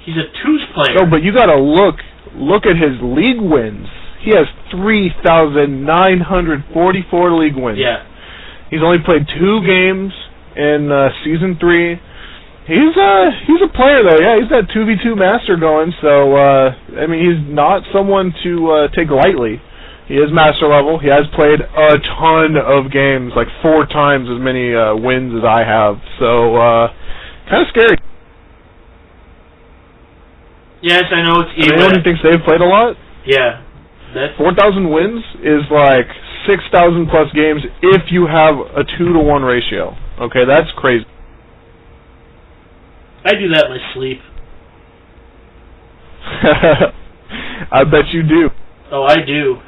He's a twos player. No, but you got to look at his league wins. He has 3,944 league wins. Yeah. He's only played 2 games in Season 3. He's a player, though. Yeah, he's got 2v2 master going, so, I mean, he's not someone to take lightly. He is master level. He has played a ton of games, like 4 times as many wins as I have, so kind of scary. Yes, I know it's even. Anyone who thinks they've played a lot? Yeah. 4,000 wins is like 6,000 plus games if you have a 2-to-1 ratio. Okay, that's crazy. I do that in my sleep. I bet you do. Oh, I do.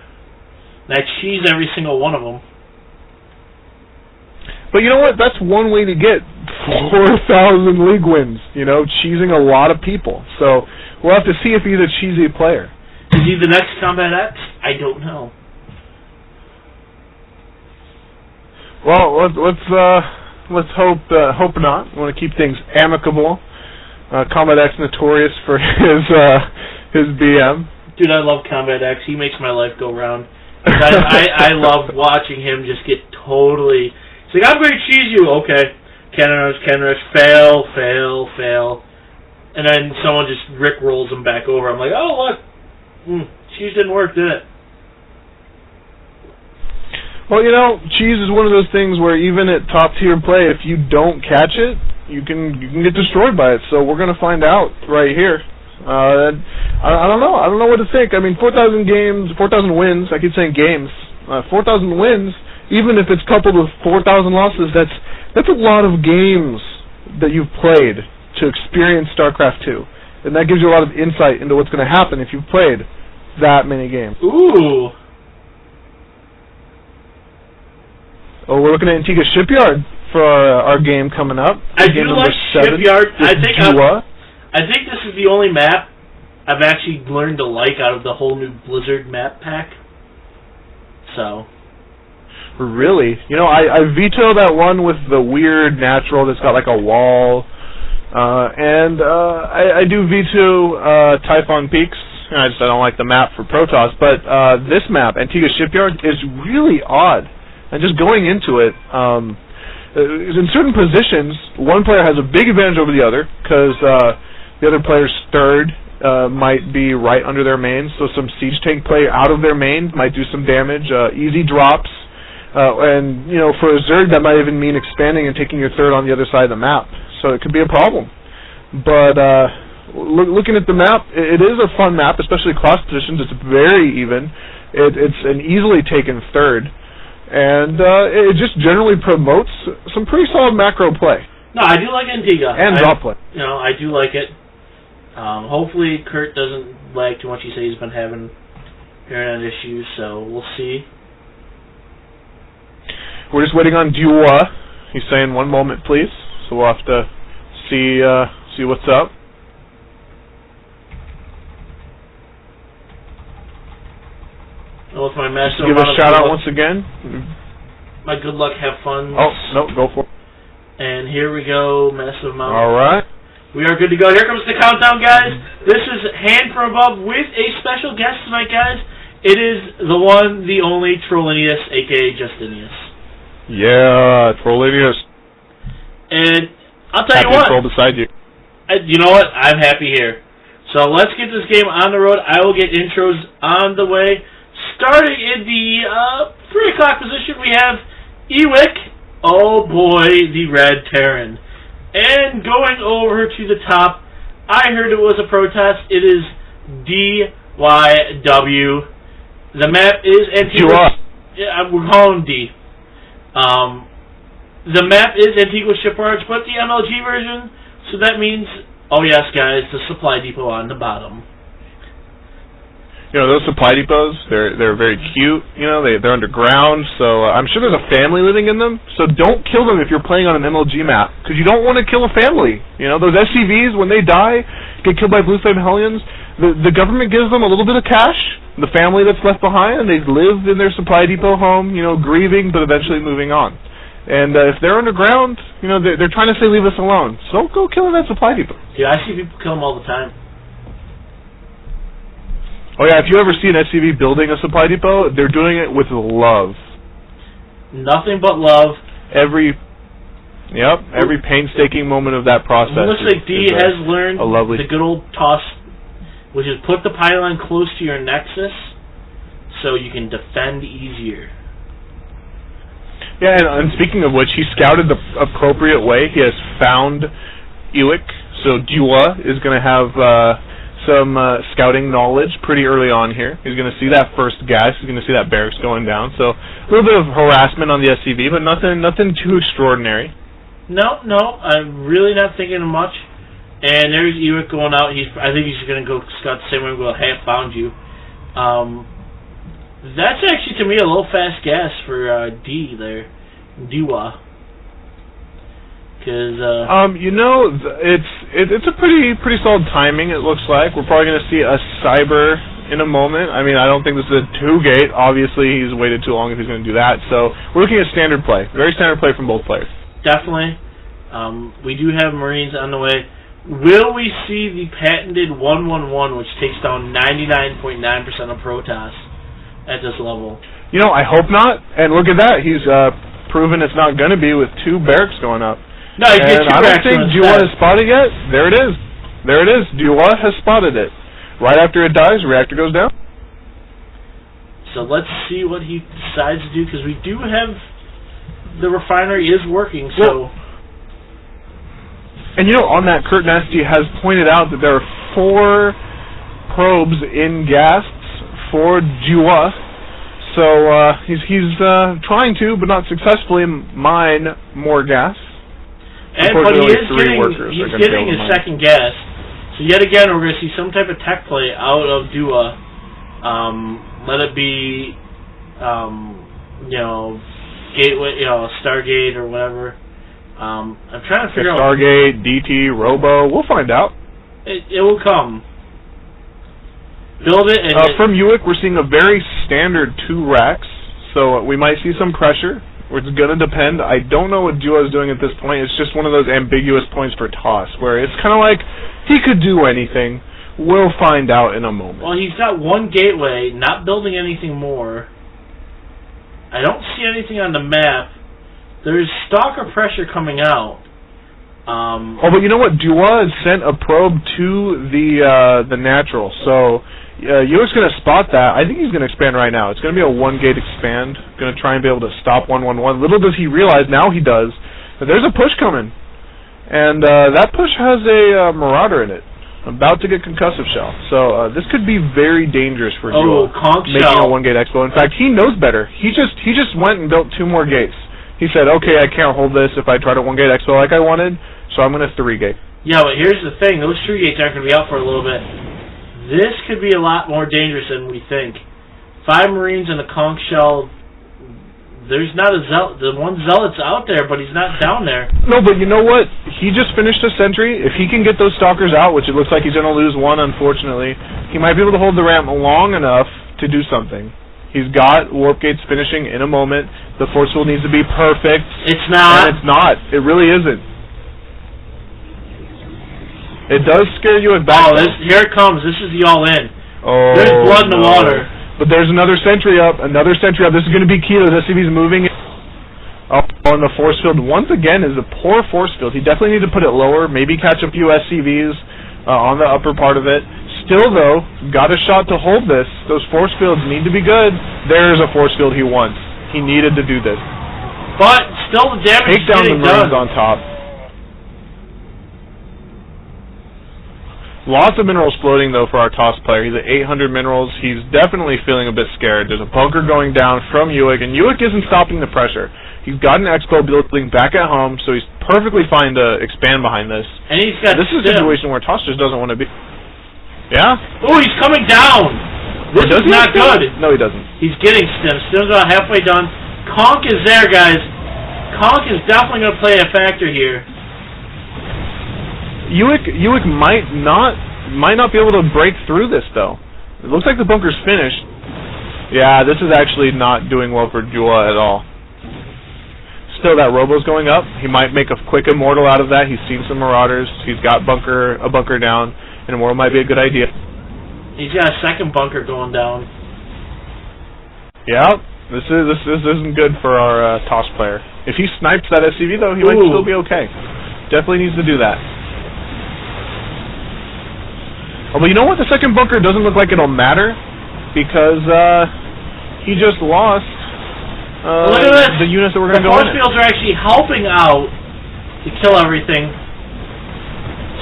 And I cheese every single one of them. But you know what? That's one way to get 4,000 league wins. You know, cheesing a lot of people. So we'll have to see if he's a cheesy player. Is he the next Combat X? I don't know. Well, let's hope not. We want to keep things amicable. Combat X notorious for his BM. Dude, I love Combat X. He makes my life go round. I love watching him just get totally. He's like, I'm going to cheese you. Okay, cannon rush, fail, and then someone just Rick rolls him back over. I'm like, oh look, cheese didn't work, did it? Well, you know, cheese is one of those things where even at top tier play, if you don't catch it, you can get destroyed by it. So we're going to find out right here. I don't know. I don't know what to think. I mean, 4,000 wins. I keep saying games. 4,000 wins, even if it's coupled with 4,000 losses, that's a lot of games that you've played to experience StarCraft 2. And that gives you a lot of insight into what's going to happen if you've played that many games. Ooh. Oh, we're looking at Antigua Shipyard for our game coming up. I do like Shipyard. I think this is the only map I've actually learned to like out of the whole new Blizzard map pack. So. Really? You know, I veto that one with the weird natural that's got like a wall. And I do veto Typhon Peaks. I don't like the map for Protoss. But this map, Antigua Shipyard, is really odd. And just going into it, in certain positions, one player has a big advantage over the other because the other player's third might be right under their main, so some siege tank play out of their main might do some damage, easy drops, and you know, for a Zerg that might even mean expanding and taking your third on the other side of the map, so it could be a problem. But looking at the map, it is a fun map, especially cross positions. It's very even. It's an easily taken third. And it just generally promotes some pretty solid macro play. No, I do like Antigua. And drop play. You know, I do like it. Hopefully Kurt doesn't lag too much. He said he's been having internet issues, so we'll see. We're just waiting on Dua. He's saying 1 moment, please. So we'll have to see what's up. With my massive give a shout out once again. My good luck, have fun. Oh, no, go for it. And here we go, massive amount. All right. We are good to go. Here comes the countdown, guys. This is Handfromabov with a special guest tonight, guys. It is the one, the only Trollinius, a.k.a. Justinius. Yeah, Trollinius. And I'll tell you what. Troll beside you. You know what? I'm happy here. So let's get this game on the road. I will get intros on the way. Starting in the 3 o'clock position, we have Ewick. Oh boy, the Red Terran. And going over to the top, I heard it was a protest. It is DYW. The map is Antigua. Yeah, we're calling D. The map is Antigua Shipyards, but the MLG version. So that means, oh yes, guys, the supply depot on the bottom. You know, those supply depots, they're very cute. You know, they're underground, so I'm sure there's a family living in them. So don't kill them if you're playing on an MLG map, because you don't want to kill a family. You know, those SCVs, when they die, get killed by Blue Flame Hellions, the government gives them a little bit of cash. The family that's left behind, and they live in their supply depot home, you know, grieving, but eventually moving on. And if they're underground, you know, they're trying to say leave us alone. So go kill that supply depot. Yeah, I see people kill them all the time. Oh yeah, if you ever see an SCV building a supply depot, they're doing it with love. Nothing but love. Every painstaking moment of that process. It looks like D has learned the good old toss, which is put the pylon close to your nexus so you can defend easier. Yeah, and speaking of which, he scouted the appropriate way. He has found Ewick, so Dua is going to have some scouting knowledge pretty early on here. He's going to see that first gas. He's going to see that barracks going down. So a little bit of harassment on the SCV, but nothing too extraordinary. No, I'm really not thinking of much. And there's Ewick going out. I think he's going to go scout the same way and go, hey, I found you. That's actually, to me, a little fast gas for D there. Dua. Because, it's a pretty solid timing, it looks like. We're probably going to see a cyber in a moment. I mean, I don't think this is a 2-gate. Obviously, he's waited too long if he's going to do that. So we're looking at standard play. Very standard play from both players. Definitely. We do have Marines on the way. Will we see the patented 111, which takes down 99.9% of Protoss at this level? You know, I hope not. And look at that. He's proven it's not going to be with 2 barracks going up. No, he gets 2 I don't think Dua instead. has spotted yet. There it is. There it is. Dua has spotted it. Right after it dies, reactor goes down. So let's see what he decides to do, because we do have the refinery is working, so... Well, and you know, on that, Kurt Nasty has pointed out that there are 4 probes in gas for Dua. So he's trying to, but not successfully, mine more gas. But he is getting his second gas. So yet again, we're going to see some type of tech play out of Dua. Let it be, Gateway, Stargate or whatever. I'm trying to figure out... Stargate, DT, Robo, we'll find out. It will come. Build it and... from Ewick, we're seeing a very standard 2 racks, so we might see some pressure. It's going to depend. I don't know what Dua is doing at this point. It's just one of those ambiguous points for toss, where it's kind of like, he could do anything. We'll find out in a moment. Well, he's got 1 gateway, not building anything more. I don't see anything on the map. There's stalker pressure coming out. But you know what? Dua has sent a probe to the natural, so Ewick's going to spot that. I think he's going to expand right now. It's going to be a 1-gate expand. Going to try and be able to stop 111. Little does he realize, now he does, that there's a push coming. And that push has a Marauder in it, about to get concussive shell. So this could be very dangerous for Dua, making a 1-gate expo. In fact, he knows better. He just went and built 2 more gates. He said, okay, I can't hold this if I try to 1-gate expo like I wanted, so I'm going to 3-gate. Yeah, but here's the thing. Those 3 gates aren't going to be out for a little bit. This could be a lot more dangerous than we think. 5 Marines and a conch shell. There's not a zealot. The one zealot's out there, but he's not down there. No, but you know what? He just finished a sentry. If he can get those stalkers out, which it looks like he's going to lose 1, unfortunately, he might be able to hold the ramp long enough to do something. He's got warp gates finishing in a moment. The force field needs to be perfect. It's not. And it's not. It really isn't. It does scare you at back. Oh, here it comes. This is the all-in. Oh, there's blood in the water. But there's another sentry up. Another sentry up. This is going to be key. The SCV's moving up on the force field. Once again, is a poor force field. He definitely needs to put it lower. Maybe catch a few SCVs on the upper part of it. Still, though, got a shot to hold this. Those force fields need to be good. There's a force field he wants. He needed to do this. But still, the damage is getting done. Take down the Marines on top. Lots of minerals floating, though, for our toss player. He's at 800 minerals. He's definitely feeling a bit scared. There's a bunker going down from Ewick, and Ewick isn't stopping the pressure. He's got an expo building back at home, so he's perfectly fine to expand behind this. And he's got this is a situation where Toss just doesn't want to be. Yeah? Oh, he's coming down! This is not good. No, he doesn't. He's getting Stim. Stim's about halfway done. Conk is there, guys. Conk is definitely going to play a factor here. Ewick might not be able to break through this, though. It looks like the bunker's finished. Yeah, this is actually not doing well for Dua at all. Still, that Robo's going up. He might make a quick Immortal out of that. He's seen some Marauders. He's got a bunker down. An Immortal might be a good idea. He's got a second bunker going down. Yeah, this isn't good for our toss player. If he snipes that SCV though, he might still be okay. Definitely needs to do that. Although you know what, the second bunker doesn't look like it'll matter because he just lost Look at this. the units that we're going to go in. The force fields are actually helping out to kill everything.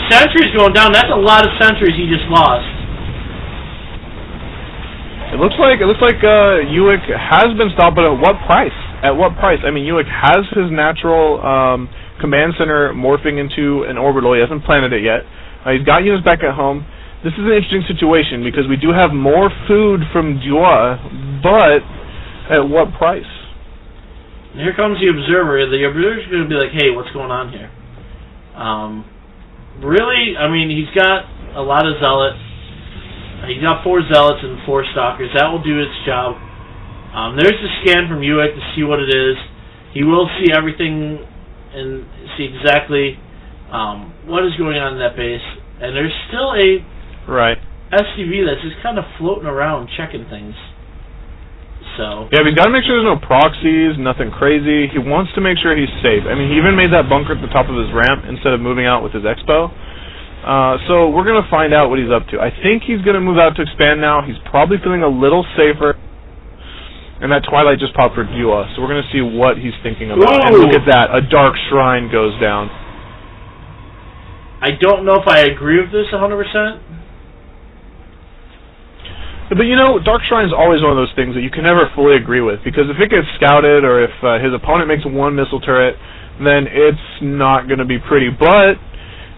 Sentries going down. That's a lot of sentries he just lost. It looks like Uwick has been stopped, but at what price? At what price? I mean, Uwick has his natural command center morphing into an orbital. He hasn't planted it yet. He's got units back at home. This is an interesting situation because we do have more food from Dua, but at what price? Here comes the observer. The observer's going to be like, "Hey, what's going on here?" Really, I mean, he's got a lot of zealots. He's got 4 zealots and 4 stalkers. That will do its job. There's the scan from Uwick to see what it is. He will see everything and see exactly what is going on in that base. And there's still a SCV that's just kind of floating around checking things. So yeah, we've got to make sure there's no proxies, nothing crazy. He wants to make sure he's safe. I mean, he even made that bunker at the top of his ramp instead of moving out with his expo. So we're going to find out what he's up to. I think he's going to move out to expand now. He's probably feeling a little safer. And that Twilight just popped for Dua, so we're going to see what he's thinking about. Ooh. And look at that, a Dark Shrine goes down. I don't know if I agree with this 100%. But you know, Dark Shrine is always one of those things that you can never fully agree with, because if it gets scouted or if his opponent makes 1 missile turret, then it's not going to be pretty. But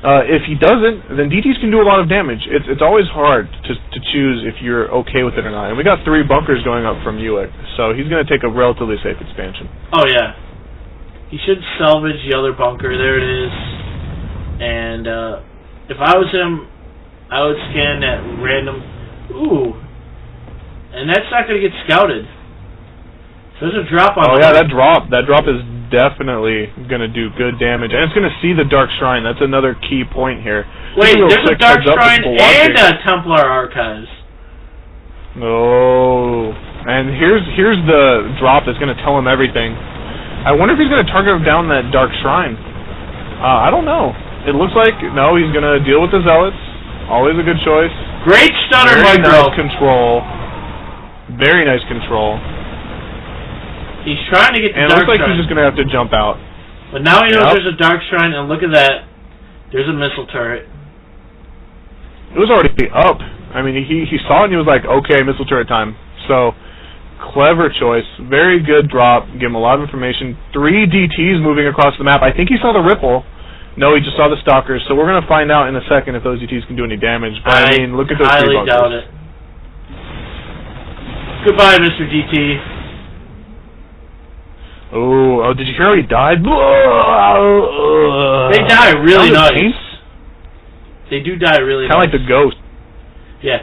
if he doesn't, then DTs can do a lot of damage. It's always hard to choose if you're okay with it or not. And we got 3 bunkers going up from Uwick, so he's going to take a relatively safe expansion. Oh yeah, he should salvage the other bunker. There it is. And if I was him, I would scan that random. Ooh, and that's not going to get scouted. So there's a drop on. Oh yeah, that drop is definitely going to do good damage, and it's going to see the Dark Shrine. That's another key point here. Wait, there's a Dark Shrine and a Templar Archives. Oh, and here's the drop that's going to tell him everything. I wonder if he's going to target down that Dark Shrine. I don't know. It looks like no. He's going to deal with the Zealots. Always a good choice. Great stunner Very micro. nice control. Very nice control. He's trying to get the and Dark it looks like Shrine. he's just going to have to jump out. But now he knows there's a Dark Shrine, and look at that. There's a missile turret. It was already up. I mean, he saw it and he was like, okay, missile turret time. So, clever choice. Very good drop. Give him a lot of information. 3 DTs moving across the map. I think he saw the ripple. No, he just saw the stalkers. So we're going to find out in a second if those DTs can do any damage. But I mean, look at those 3 bunkers. I highly doubt it. Goodbye, Mr. DT. Oh, did you hear how he died? They die really nice. They do die really nice. Kind of like the ghost. Yeah.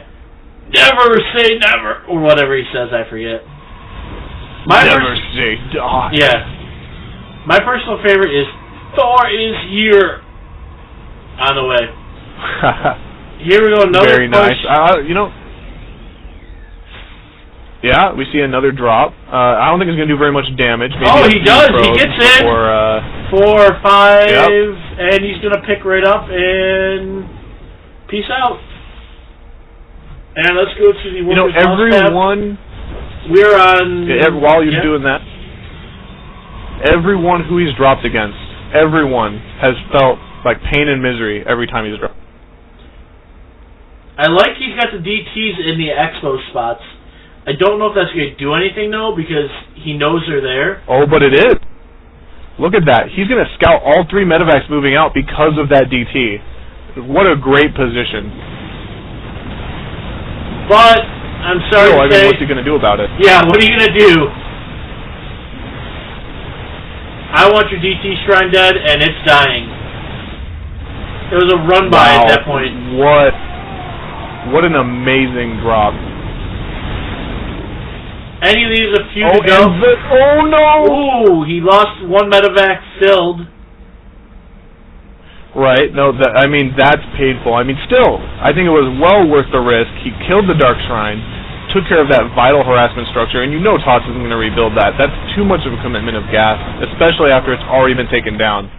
Never say never, or whatever he says, I forget. Never say die. Yeah. My personal favorite is Thor is here. On the way. Here we go, another Very push. nice. You know, yeah, we see another drop. I don't think it's going to do very much damage. Maybe he does. He gets in. 4 or 5, and he's going to pick right up and peace out. And let's go to the Workers' everyone. We're on. While you're doing that, everyone who he's dropped against, everyone has felt like pain and misery every time he's dropped. I like he's got the DTs in the expo spots. I don't know if that's going to do anything, though, because he knows they're there. Oh, but it is. Look at that. He's going to scout all 3 medevacs moving out because of that DT. What a great position. But, I'm sorry to say... what's he going to do about it? Yeah, what are you going to do? I want your DT Shrine dead, and it's dying. It was a run-by at that point. What an amazing drop. And he leaves a few to go. Oh no! Ooh, he lost 1 medevac filled. Right? No, I mean, that's painful. I mean, still, I think it was well worth the risk. He killed the Dark Shrine, took care of that vital harassment structure, and you know Tots isn't going to rebuild that. That's too much of a commitment of gas, especially after it's already been taken down.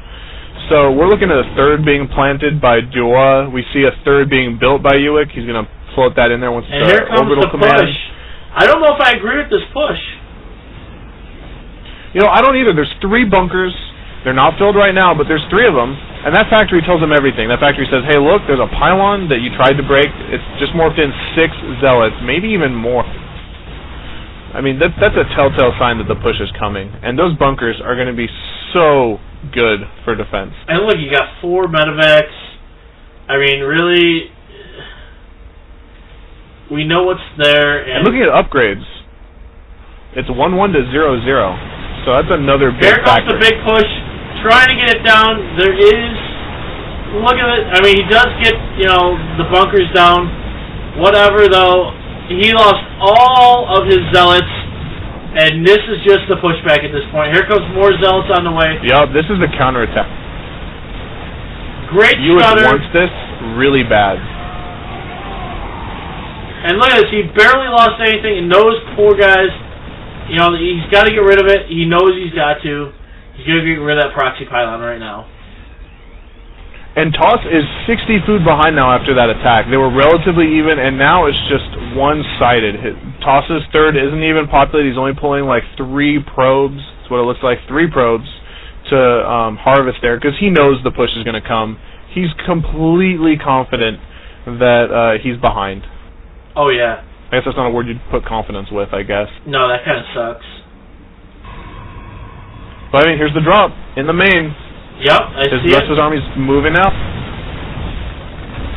So we're looking at a third being planted by Dua. We see a third being built by Uick. He's going to float that in there once and here comes orbital the command. push. I don't know if I agree with this push. You know, I don't either. There's 3 bunkers. They're not filled right now, but there's 3 of them. And that factory tells them everything. That factory says, hey, look, there's a pylon that you tried to break. It's just morphed in 6 zealots, maybe even more. I mean, that's a telltale sign that the push is coming. And those bunkers are going to be so good for defense. And look, you got 4 medevacs. I mean, really, we know what's there. And looking at upgrades, it's 1-1 to 0-0. So that's another big factor. Here comes the big push, trying to get it down. There is, look at it. I mean, he does get, you know, the bunkers down. Whatever, though, he lost all of his zealots, and this is just the pushback at this point. Here comes more zealots on the way. Yup, this is the counterattack. Great stutter. Wants this really bad. And look at this. He barely lost anything, and those poor guys. You know, he's got to get rid of it. He knows he's got to. He's going to get rid of that proxy pylon right now. And Toss is 60 food behind now after that attack. They were relatively even, and now it's just one-sided. Toss's third isn't even populated. He's only pulling like 3 probes. That's what it looks like, 3 probes to harvest there, because he knows the push is going to come. He's completely confident that he's behind. Oh, yeah. I guess that's not a word you'd put confidence with, I guess. No, that kind of sucks. But I mean, here's the drop in the main. Yep, I see it. His army's moving out.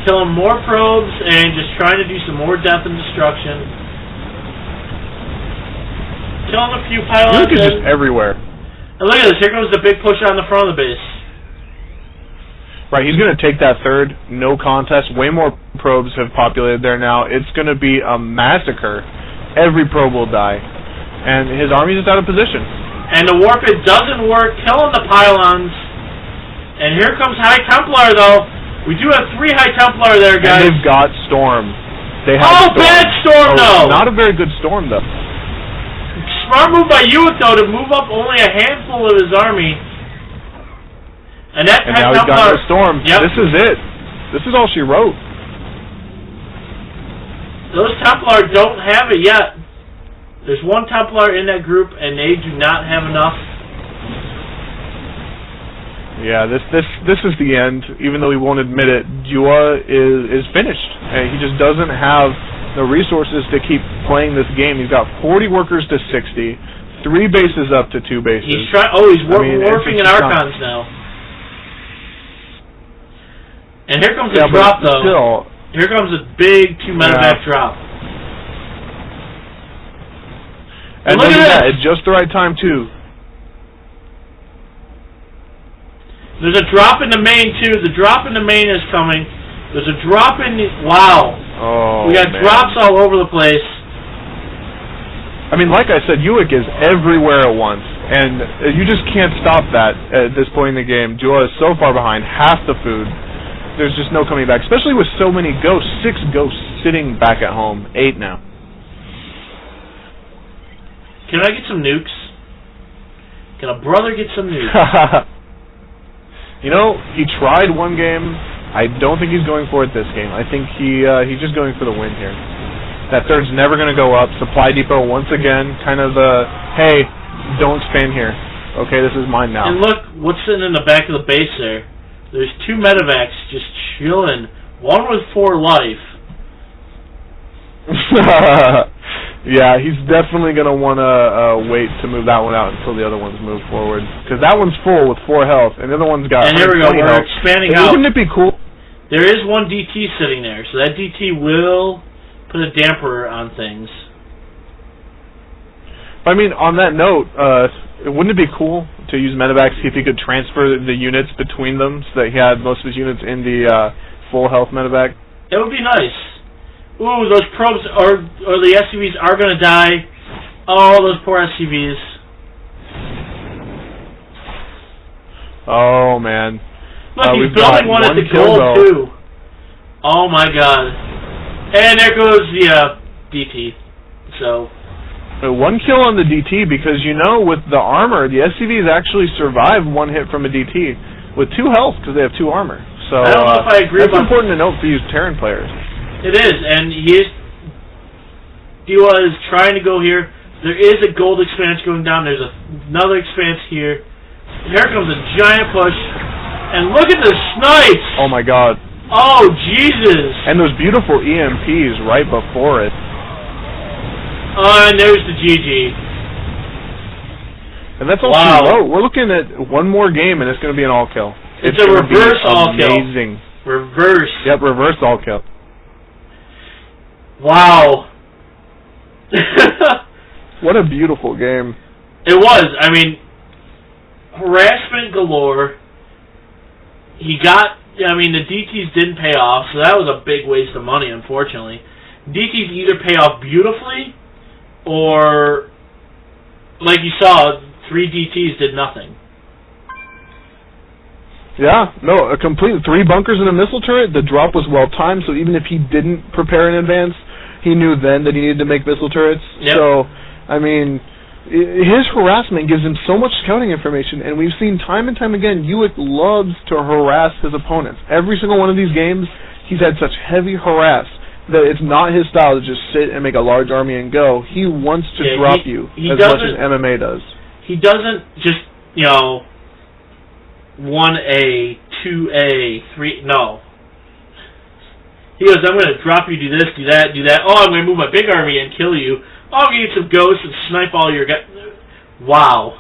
Killing more probes and just trying to do some more death and destruction. Killing a few pylons. Luke is just everywhere. And look at this. Here comes the big push on the front of the base. Right, he's going to take that third, no contest. Way more probes have populated there now. It's going to be a massacre. Every probe will die. And his army's just out of position. And the warp, it doesn't work, killing the pylons. And here comes High Templar, though. We do have 3 High Templar there, guys. And they've got Storm. They have Storm. Bad Storm, though! Not a very good Storm, though. Smart move by Uick, though, to move up only a handful of his army. And now he's got no Storm. Yep. This is it. This is all she wrote. Those Templar don't have it yet. There's 1 Templar in that group, and they do not have enough. Yeah, this is the end. Even though he won't admit it, Dua is finished. And he just doesn't have the resources to keep playing this game. He's got 40 workers to 60, 3 bases up to 2 bases. He's warping in Archons now. And here comes a drop, though. Still, here comes a big 2 medevac drop. And look at that, at just the right time, too. There's a drop in the main, too. The drop in the main is coming. There's a drop in the... Wow. Oh, we got drops all over the place. I mean, like I said, Uick is everywhere at once. And you just can't stop that at this point in the game. Dua is so far behind, half the food. There's just no coming back, especially with so many ghosts. 6 ghosts sitting back at home. 8 now. Can I get some nukes? Can a brother get some nukes? You know, he tried one game. I don't think he's going for it this game. I think he's just going for the win here. That third's never going to go up. Supply depot once again, kind of hey, don't expand here. Okay, this is mine now. And look, what's sitting in the back of the base there? There's 2 medevacs just chilling. 1 with 4 life. Yeah, he's definitely going to want to wait to move that one out until the other ones move forward. Because that one's full with 4 health, and the other one's got... And here we go, we're expanding out. Wouldn't it be cool? There is 1 DT sitting there, so that DT will put a damper on things. I mean, on that note, wouldn't it be cool to use medevacs, see if he could transfer the units between them so that he had most of his units in the full health medevac? It would be nice. Ooh, those probes or the SCVs are going to die. Oh, those poor SCVs. Oh, man. Look, he's we've got building one at the kill, goal, though. too. Oh, my God. And there goes the DT. So... One kill on the DT, because with the armor, the SCVs actually survive one hit from a DT with 2 health because they have 2 armor. So I don't know if I agree that's important to note for these Terran players. It is, and Diwa is trying to go here. There is a gold expanse going down. There's another expanse here. Here comes a giant push. And look at the snipes! Oh my God. Oh, Jesus! And those beautiful EMPs right before it. And there's the GG. And that's all too low. We're looking at one more game, and it's going to be an all-kill. It's a reverse all-kill. Amazing. Reverse. Yep, reverse all-kill. Wow. What a beautiful game. It was. I mean, harassment galore. The DTs didn't pay off, so that was a big waste of money, unfortunately. DTs either pay off beautifully, or, like you saw, 3 DTs did nothing. Yeah, no, a complete 3 bunkers and a missile turret. The drop was well timed, so even if he didn't prepare in advance, he knew then that he needed to make missile turrets. Yep. So, his harassment gives him so much scouting information, and we've seen time and time again, Uwick loves to harass his opponents. Every single one of these games, he's had such heavy harass that it's not his style to just sit and make a large army and go. He wants to drop you as much as MMA does. He doesn't just, 1A, 2A, 3, no. He goes, I'm going to drop you, do this, do that, do that. Oh, I'm going to move my big army and kill you. Oh, I'm going to get some ghosts and snipe all your guys. Wow.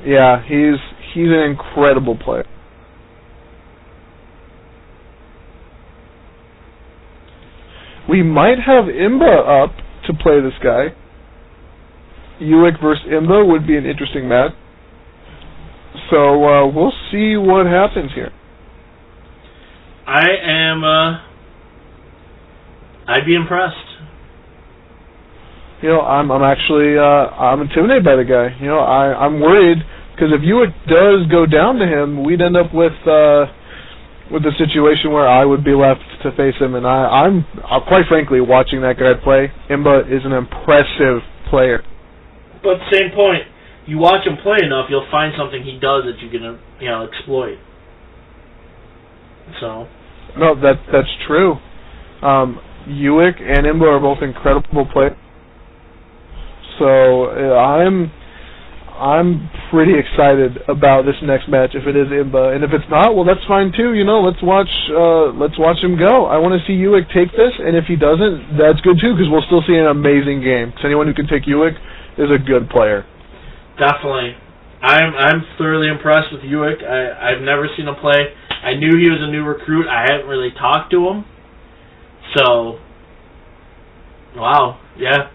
Yeah, he's an incredible player. We might have Imba up to play this guy. Uwick versus Imba would be an interesting match. So we'll see what happens here. I'd be impressed. I'm intimidated by the guy. I'm worried because if Uwick does go down to him, we'd end up with a situation where I would be left to face him, and I'm quite frankly watching that guy play. Imba is an impressive player. But same point, you watch him play enough, you'll find something he does that you can exploit. So. No, that's true. Uwick and Imba are both incredible players. So I'm pretty excited about this next match if it is Imba, and if it's not, well, that's fine too. Let's watch him go. I want to see Uwick take this, and if he doesn't, that's good too, because we'll still see an amazing game. Because anyone who can take Uwick is a good player. Definitely, I'm thoroughly impressed with Uwick. I've never seen him play. I knew he was a new recruit. I haven't really talked to him, so wow, yeah.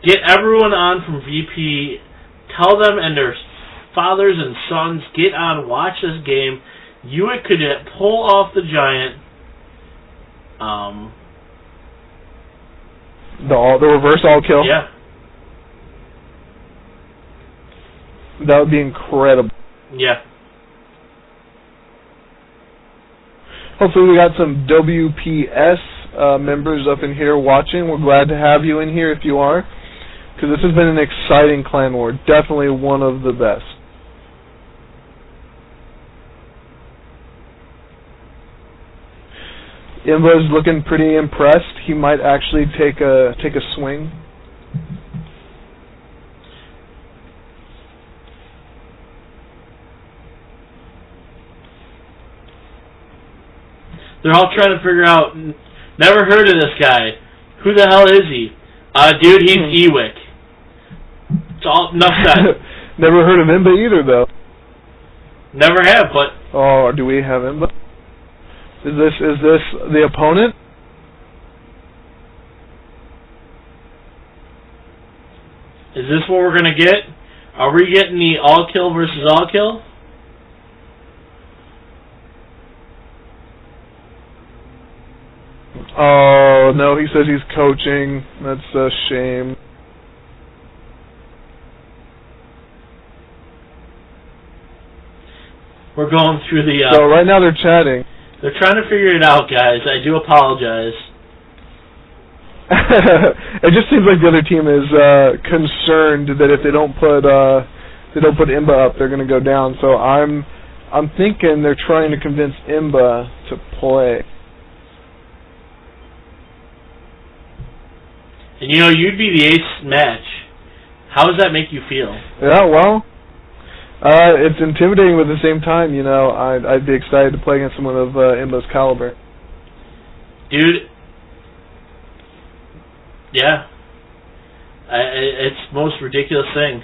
Get everyone on from VP. Tell them and their fathers and sons, get on, watch this game. Uwick could pull off the giant. The reverse all kill? Yeah. That would be incredible. Yeah. Hopefully we got some WPS members up in here watching. We're glad to have you in here if you are, because this has been an exciting clan war. Definitely one of the best. Imba's looking pretty impressed. He might actually take a swing. They're all trying to figure out, never heard of this guy. Who the hell is he? Dude, he's Ewick. It's all enough said. Never heard of Imba either, though. Never have, but... Oh, do we have Imba? Is this the opponent? Is this what we're going to get? Are we getting the all-kill versus all-kill? Oh, no, he says he's coaching. That's a shame. We're going through the... So right now they're chatting. They're trying to figure it out, guys. I do apologize. It just seems like the other team is concerned that if they don't put Imba up, they're going to go down. So I'm thinking they're trying to convince Imba to play. And you know, you'd be the ace match. How does that make you feel? Yeah, well, it's intimidating, but at the same time, you know, I'd be excited to play against someone of Imba's caliber. Dude, yeah. It's the most ridiculous thing.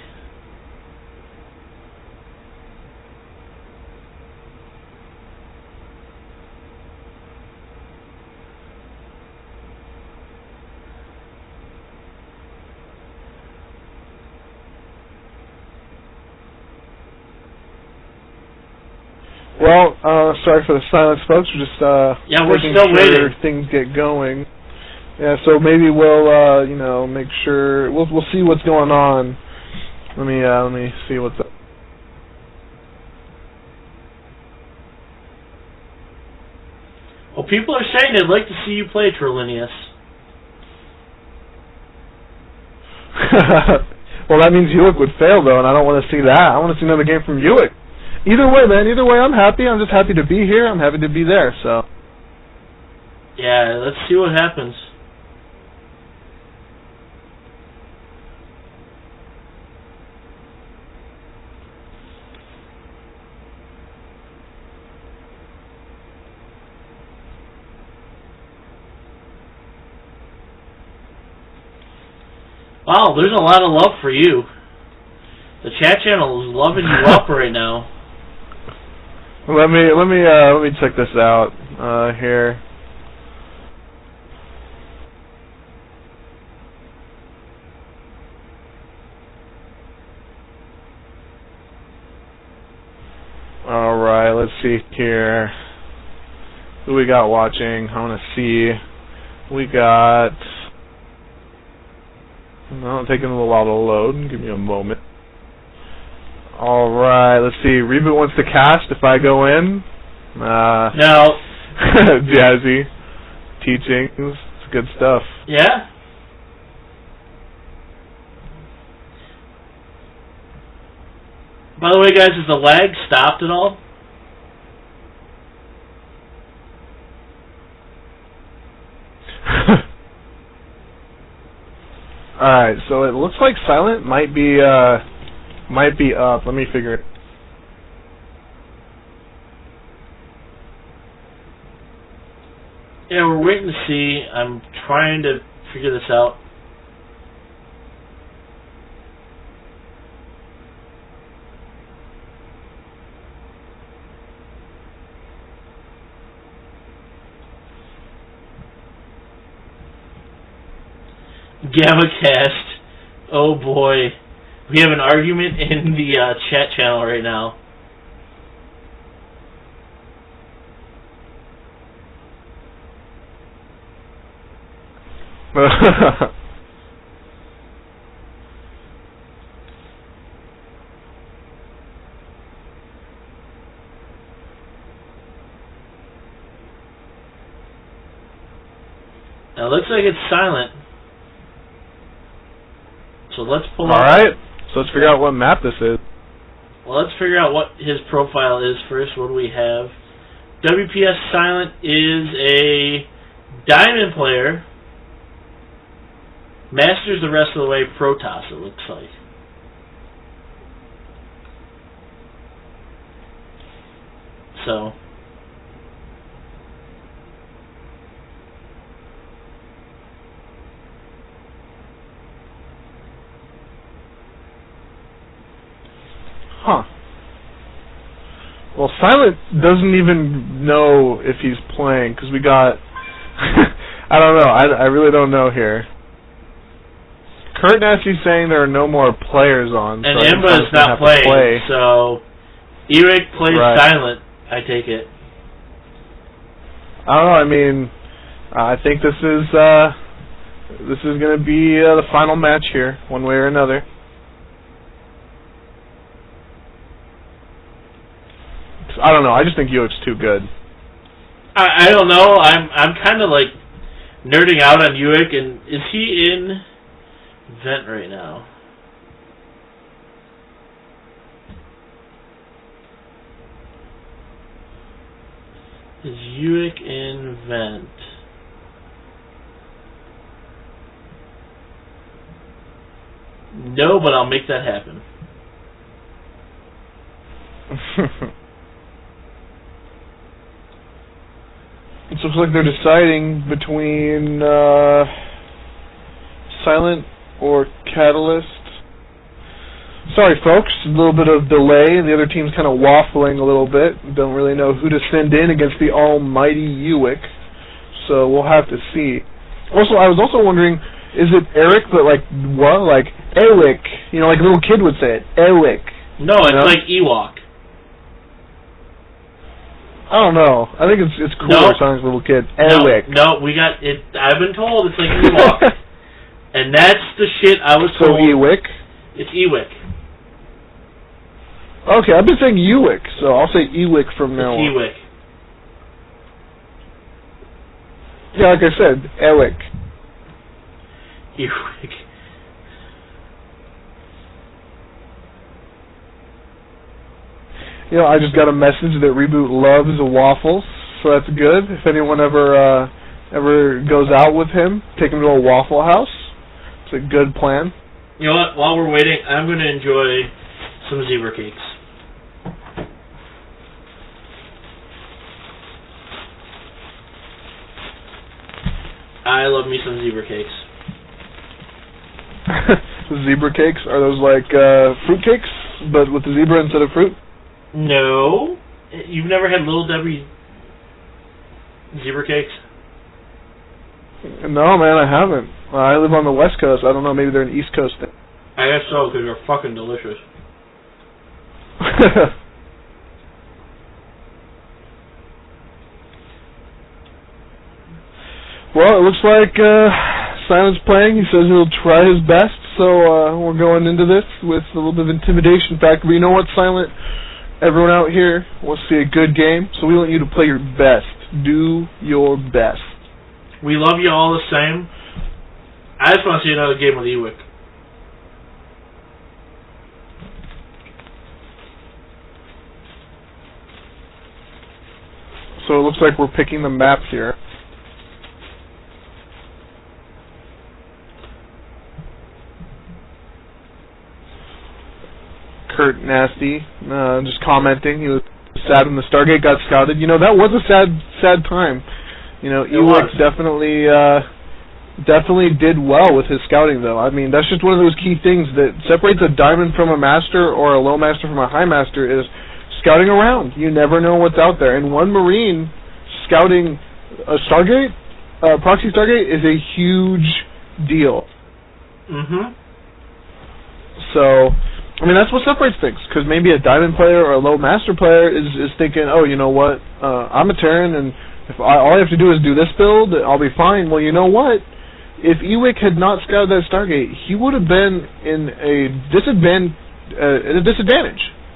Well, sorry for the silence, folks. We're just yeah, we're making still sure waiting. things get going. Yeah, so maybe we'll you know, make sure we'll see what's going on. Let me see what's up. Well, people are saying they'd like to see you play Trillinius. Well, that means Ulick would fail, though, and I don't want to see that. I want to see another game from Ulick. Either way, man. Either way, I'm happy. I'm just happy to be here. I'm happy to be there. So. Yeah, let's see what happens. Wow, there's a lot of love for you. The chat channel is loving you up right now. Let me check this out here. All right, let's see here. Who we got watching? I want to see. We got. No, taking a little while to load. Give me a moment. Alright, let's see. Reboot wants to cast if I go in. No. Jazzy. Teaching. It's good stuff. Yeah? By the way, guys, is the lag stopped at all? Alright, so it looks like Silent might be up. Let me figure it. Yeah, we're waiting to see. I'm trying to figure this out. GammaCast. Oh boy. We have an argument in the chat channel right now. Now it looks like it's Silent. So let's pull up. Alright, so let's figure out what map this is. Well, let's figure out what his profile is first. What do we have? wPs Silent is a Diamond player. Masters the rest of the way Protoss, it looks like. So. Huh. Well, Silent doesn't even know if he's playing, because we got... I don't know. I really don't know here. Kurt Nasty's saying there are no more players on. And so Imba's not playing, so... Eric plays Silent, I take it. I don't know, I mean... I think this is going to be the final match here, one way or another. Ewick's. I don't know. I just think Ewick's too good. I don't know. I'm kind of like nerding out on Ewick, and is he in Vent right now? Is Ewick in Vent? No, but I'll make that happen. It looks like they're deciding between Silent or Catalyst. Sorry, folks, a little bit of delay. The other team's kind of waffling a little bit. Don't really know who to send in against the almighty Ewick, so we'll have to see. Also, I was also wondering, is it Eric, but like what? Like Ewick? You know, like a little kid would say it. Ewick. No, it's like Ewok. I don't know. I think it's cooler sounding as a little kid. Ewick. No, we got it. I've been told it's like Ewok, and that's the shit I was told. So Ewick. It's Ewick. Okay, I've been saying Ewick, so I'll say Ewick from now on. Ewick. Yeah, like I said, Ewick. Ewick. You know, I just got a message that Reboot loves waffles, so that's good. If anyone ever goes out with him, take him to a Waffle House. It's a good plan. You know what? While we're waiting, I'm going to enjoy some zebra cakes. I love me some zebra cakes. Zebra cakes? Are those like fruit cakes, but with the zebra instead of fruit? No. You've never had Little Debbie zebra cakes? No, man, I haven't. I live on the West Coast. I don't know, maybe they're an East Coast thing. I guess so, because they're fucking delicious. Well, it looks like Simon's playing. He says he'll try his best, so we're going into this with a little bit of intimidation factor. But you know what, Silent? Everyone out here wants to see a good game, so we want you to play your best. Do your best. We love you all the same. I just want to see another game with Ewick. So it looks like we're picking the map here. Kurt Nasty, just commenting. He was sad when the Stargate got scouted. You know, that was a sad time. You know, Ewick definitely did well with his scouting, though. I mean, that's just one of those key things that separates a diamond from a master or a low master from a high master is scouting around. You never know what's out there. And one Marine scouting a Stargate, proxy Stargate, is a huge deal. Mm-hmm. So, I mean, that's what separates things, because maybe a diamond player or a low master player is thinking, oh, you know what, I'm a Terran, and if all I have to do is do this build, I'll be fine. Well, you know what? If Ewick had not scouted that Stargate, he would have been in a disadvantage.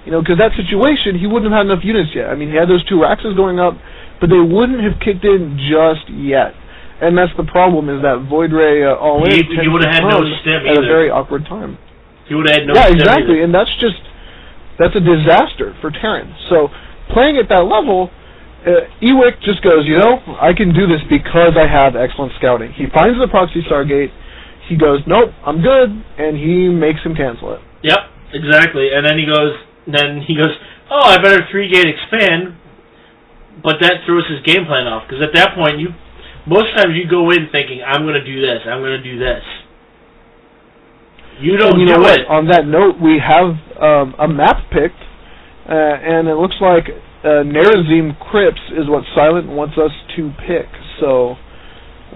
You know, because that situation, he wouldn't have had enough units yet. I mean, he had those 2 Raxes going up, but they wouldn't have kicked in just yet. And that's the problem, is that Void Ray all-in he would have had no stim at either. a very awkward time. He would have had no yeah, stim exactly, either. and that's a disaster for Terran. So, playing at that level, Ewick just goes, you know, I can do this because I have excellent scouting. He finds the proxy Stargate, he goes, nope, I'm good, and he makes him cancel it. Yep, exactly. And then he goes, oh, I better 3-gate expand, but that throws his game plan off, because at that point, most times you go in thinking, I'm going to do this, I'm going to do this. You don't do it. On that note, we have a map picked, and it looks like Nerazim Crypts is what Silent wants us to pick. So,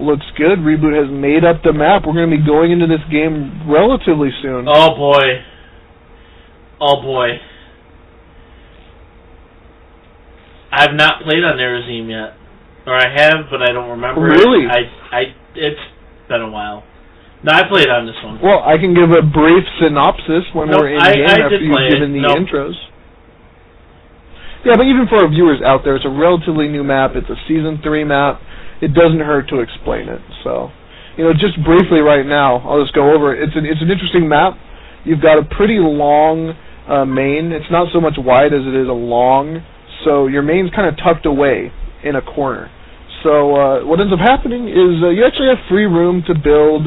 looks good. Reboot has made up the map. We're going to be going into this game relatively soon. Oh, boy. Oh, boy. I've not played on Nerazim yet. Or I have, but I don't remember. Really? It's been a while. No, I played on this one. Well, I can give a brief synopsis when we're in game after you've given the intros. Yeah, but even for our viewers out there, it's a relatively new map. It's a Season 3 map. It doesn't hurt to explain it. So, just briefly right now, I'll just go over it. It's an interesting map. You've got a pretty long main. It's not so much wide as it is a long. So your main's kind of tucked away in a corner. So what ends up happening is you actually have free room to build.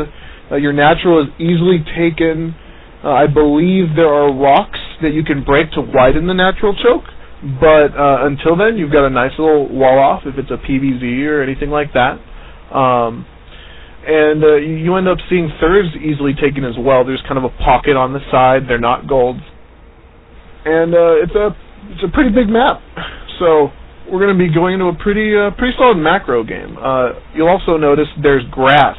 Your natural is easily taken. I believe there are rocks that you can break to widen the natural choke. But until then, you've got a nice little wall off if it's a PVZ or anything like that. And you end up seeing thirds easily taken as well. There's kind of a pocket on the side. They're not golds. And it's a pretty big map. So we're going to be going into a pretty solid macro game. You'll also notice there's grass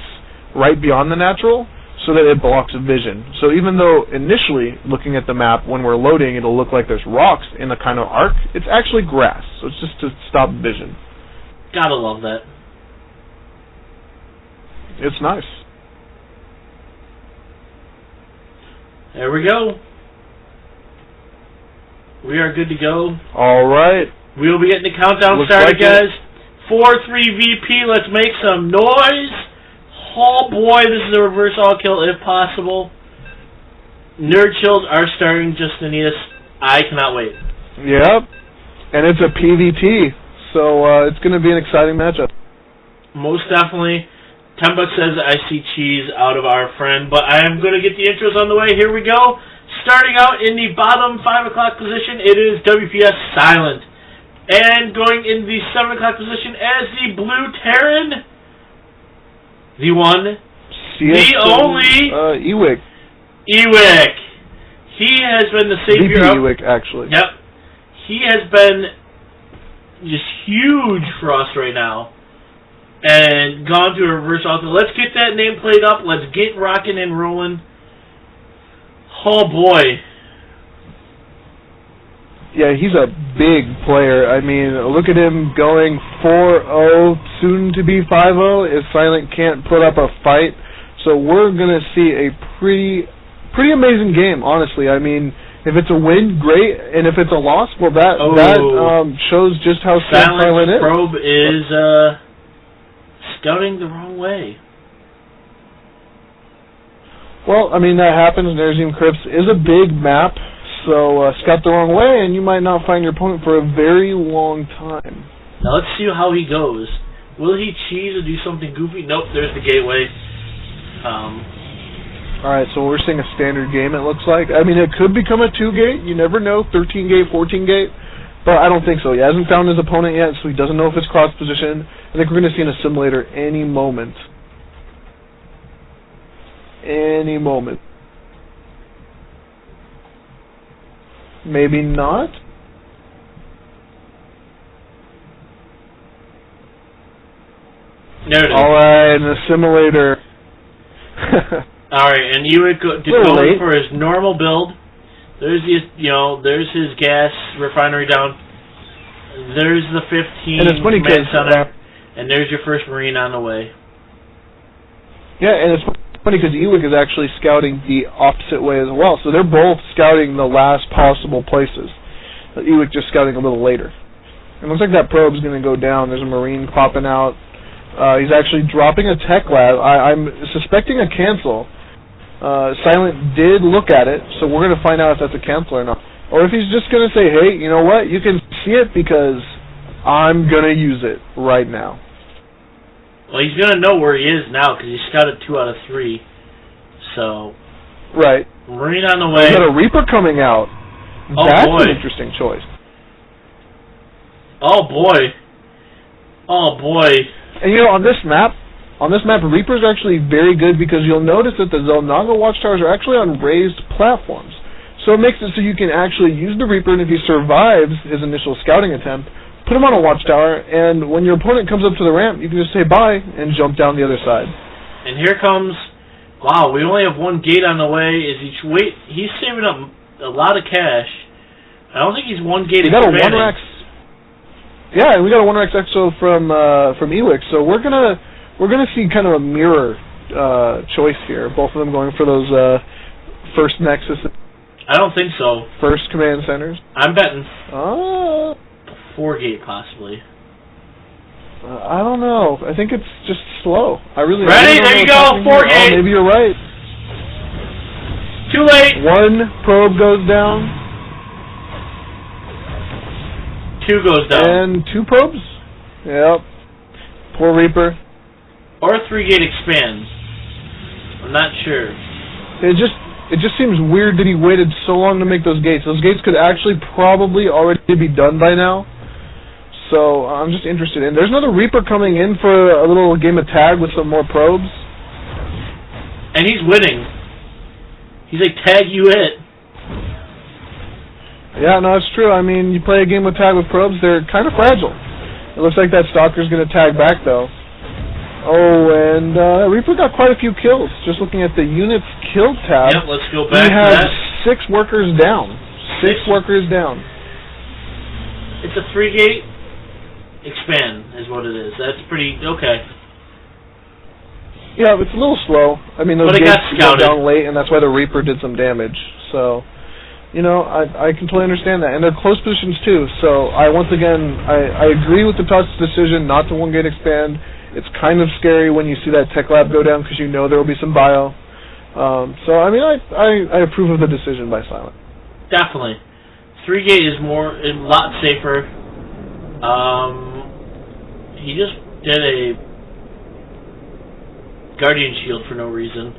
right beyond the natural so that it blocks vision. So even though initially, looking at the map, when we're loading, it'll look like there's rocks in a kind of arc, it's actually grass. So it's just to stop vision. Gotta love that. It's nice. There we go. We are good to go. All right. We'll be getting the countdown started, guys. 4-3 VP. Let's make some noise. Oh boy, this is a reverse all kill if possible. Nerd chills are starting, Justinius. I cannot wait. Yep. And it's a PvT, so it's going to be an exciting matchup. Most definitely. 10 bucks says I see cheese out of our friend, but I am going to get the intros on the way. Here we go. Starting out in the bottom 5 o'clock position, it is wPs Silent. And going in the 7 o'clock position as the Blue Terran, the one, the only, Ewick. Ewick. He has been the savior of... Ewick, actually. Yep. He has been just huge for us right now. And gone to a reverse altar. Let's get that nameplate up. Let's get rocking and rolling. Oh boy. Yeah, he's a big player. I mean, look at him going 4-0, soon to be 5-0 if Silent can't put up a fight. So we're going to see a pretty amazing game, honestly. I mean, if it's a win, great, and if it's a loss, well, that shows just how strong Silent is. Probe is scouting the wrong way. Well, I mean, that happens. Nerazim Crypts is a big map. So scout the wrong way, and you might not find your opponent for a very long time. Now let's see how he goes. Will he cheese or do something goofy? Nope, there's the gateway. Alright, so we're seeing a standard game, it looks like. I mean, it could become a 2-gate. You never know, 13-gate, 14-gate. But I don't think so. He hasn't found his opponent yet, so he doesn't know if it's cross-position. I think we're going to see an assimilator any moment. Any moment. Maybe not. There it is. Alright, an assimilator. Alright, and Ewick going for his normal build. There's his, there's his gas refinery down. There's the 15 and it's funny command center, and there's your first Marine on the way. Yeah, and it's funny because Ewick is actually scouting the opposite way as well. So they're both scouting the last possible places. Ewick just scouting a little later. It looks like that probe's going to go down. There's a Marine popping out. He's actually dropping a tech lab. I'm suspecting a cancel. Silent did look at it, so we're going to find out if that's a cancel or not. Or if he's just going to say, hey, you know what? You can see it because I'm going to use it right now. Well, he's going to know where he is now because he scouted 2 out of 3. So, right. Marine on the way. He's got a Reaper coming out. Oh, that's boy. An interesting choice. Oh, boy. Oh, boy. And, on this map, Reapers are actually very good because you'll notice that the Zelnaga watchtowers are actually on raised platforms. So it makes it so you can actually use the Reaper, and if he survives his initial scouting attempt, put him on a watchtower, and when your opponent comes up to the ramp, you can just say bye and jump down the other side. And here comes, wow, we only have 1 gate on the way. He's saving up a lot of cash. I don't think he's 1 gate. We got a 1-rax. Yeah, and we got a 1-rax exo from Ewick, so we're gonna see kind of a mirror choice here. Both of them going for those first Nexus. I don't think so. First command centers. I'm betting. Oh. 4-gate, possibly. I don't know. I think it's just slow. Ready? There you go. 4-gate. Oh, maybe you're right. Too late. 1 probe goes down. 2 goes down. And 2 probes? Yep. Poor Reaper. Or 3-gate expands. I'm not sure. It just seems weird that he waited so long to make those gates. Those gates could actually probably already be done by now. So I'm just interested in. There's another Reaper coming in for a little game of tag with some more probes. And he's winning. He's like, tag, you it. Yeah, no, it's true. I mean, you play a game with tag with probes, they're kind of fragile. It looks like that Stalker's going to tag back, though. Oh, and Reaper got quite a few kills. Just looking at the units killed tab. Yep, let's go back to that. He has 6 workers down. 6 workers down. It's a 3-gate expand is what it is. That's pretty okay. Yeah, it's a little slow. I mean, those gates go down late, and that's why the Reaper did some damage. So, you know, I can totally understand that. And they're close positions, too. So, once again, I agree with the Tusk's decision not to 1-gate expand. It's kind of scary when you see that tech lab go down because you know there will be some bio. So, I mean, I approve of the decision by Silent. Definitely. 3-gate is a lot safer. He just did a Guardian Shield for no reason.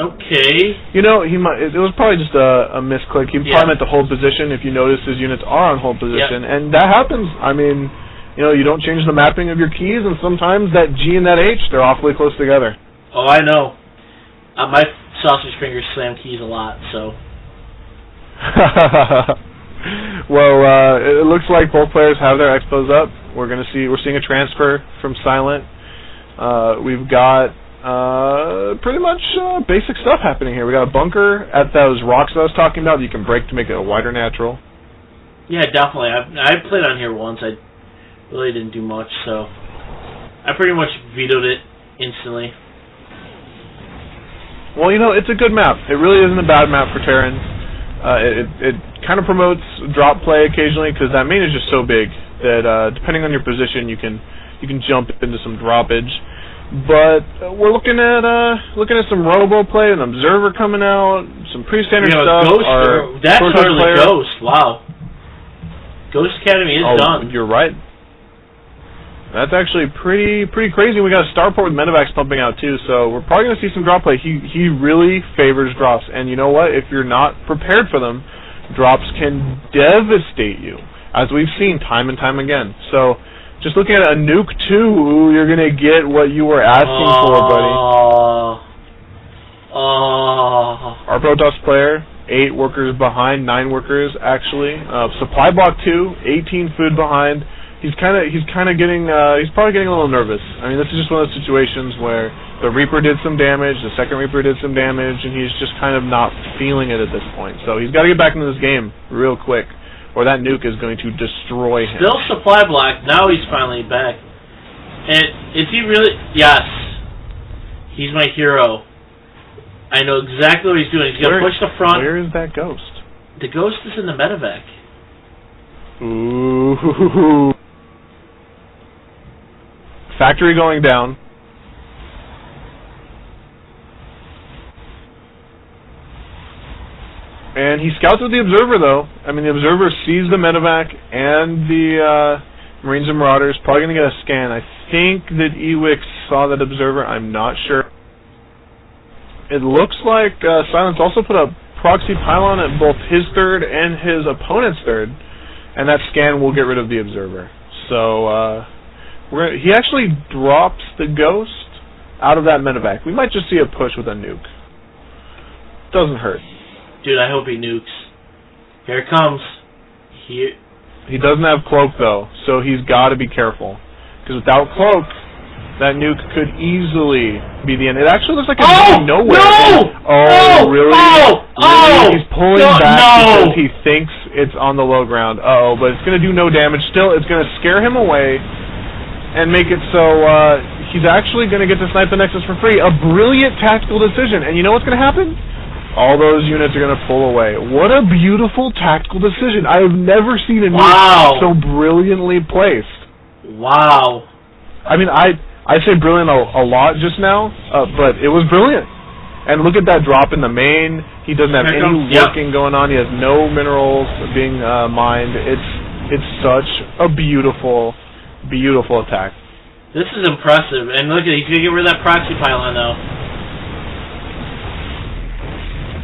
Okay. You know, it was probably just a misclick. He probably meant to hold position if you notice his units are on hold position. And that happens. I mean, you know, you don't change the mapping of your keys, and sometimes that G and that H, they're awfully close together. Oh, I know. My sausage fingers slam keys a lot, so. Well, it looks like both players have their expos up. We're seeing a transfer from Silent. We've got pretty much basic stuff happening here. We got a bunker at those rocks that I was talking about that you can break to make it a wider natural. Yeah, definitely. I played on here once. I really didn't do much, so I pretty much vetoed it instantly. Well, you know, it's a good map. It really isn't a bad map for Terran. It kind of promotes drop play occasionally because that main is just so big that depending on your position, you can jump into some droppage. But we're looking at some robo play, an observer coming out, some pretty standard stuff. Ghost, that's totally Ghost. Wow, Ghost Academy is done. You're right. That's actually pretty crazy. We got a starport with medevacs pumping out too, so we're probably going to see some drop play. He really favors drops, and you know what? If you're not prepared for them, drops can devastate you, as we've seen time and time again. So, just looking at a nuke 2, you're going to get what you were asking for, buddy. Our Protoss player, 8 workers behind, 9 workers actually. Supply block 2, 18 food behind. He's probably getting a little nervous. I mean, this is just one of those situations where the Reaper did some damage, the second Reaper did some damage, and he's just kind of not feeling it at this point. So he's got to get back into this game real quick, or that nuke is going to destroy him. Still supply block. Now he's finally back. And is he really? Yes. He's my hero. I know exactly what he's doing. He's going to push the front. Where is that ghost? The ghost is in the medevac. Ooh. Factory going down. And he scouts with the Observer, though. I mean, the Observer sees the medevac and the Marines and Marauders. Probably going to get a scan. I think that Ewick saw that Observer. I'm not sure. It looks like Silence also put a proxy pylon at both his third and his opponent's third. And that scan will get rid of the Observer. So, he actually drops the ghost out of that medevac. We might just see a push with a nuke. Doesn't hurt. Dude, I hope he nukes. Here it comes. He doesn't have cloak, though, so he's got to be careful. Because without cloak, that nuke could easily be the end. It actually looks like it's going nowhere. No! Really? Oh! He's pulling back because he thinks it's on the low ground. But it's going to do no damage. Still, it's going to scare him away and make it so he's actually going to get to snipe the Nexus for free. A brilliant tactical decision. And you know what's going to happen? All those units are going to pull away. What a beautiful tactical decision. I have never seen a Wow. nuke so brilliantly placed. Wow. I mean, I say brilliant a lot just now, but it was brilliant. And look at that drop in the main. He doesn't have any working going on. He has no minerals being mined. It's such a beautiful, beautiful attack. This is impressive. And look at it. He's going to get rid of that proxy pylon now.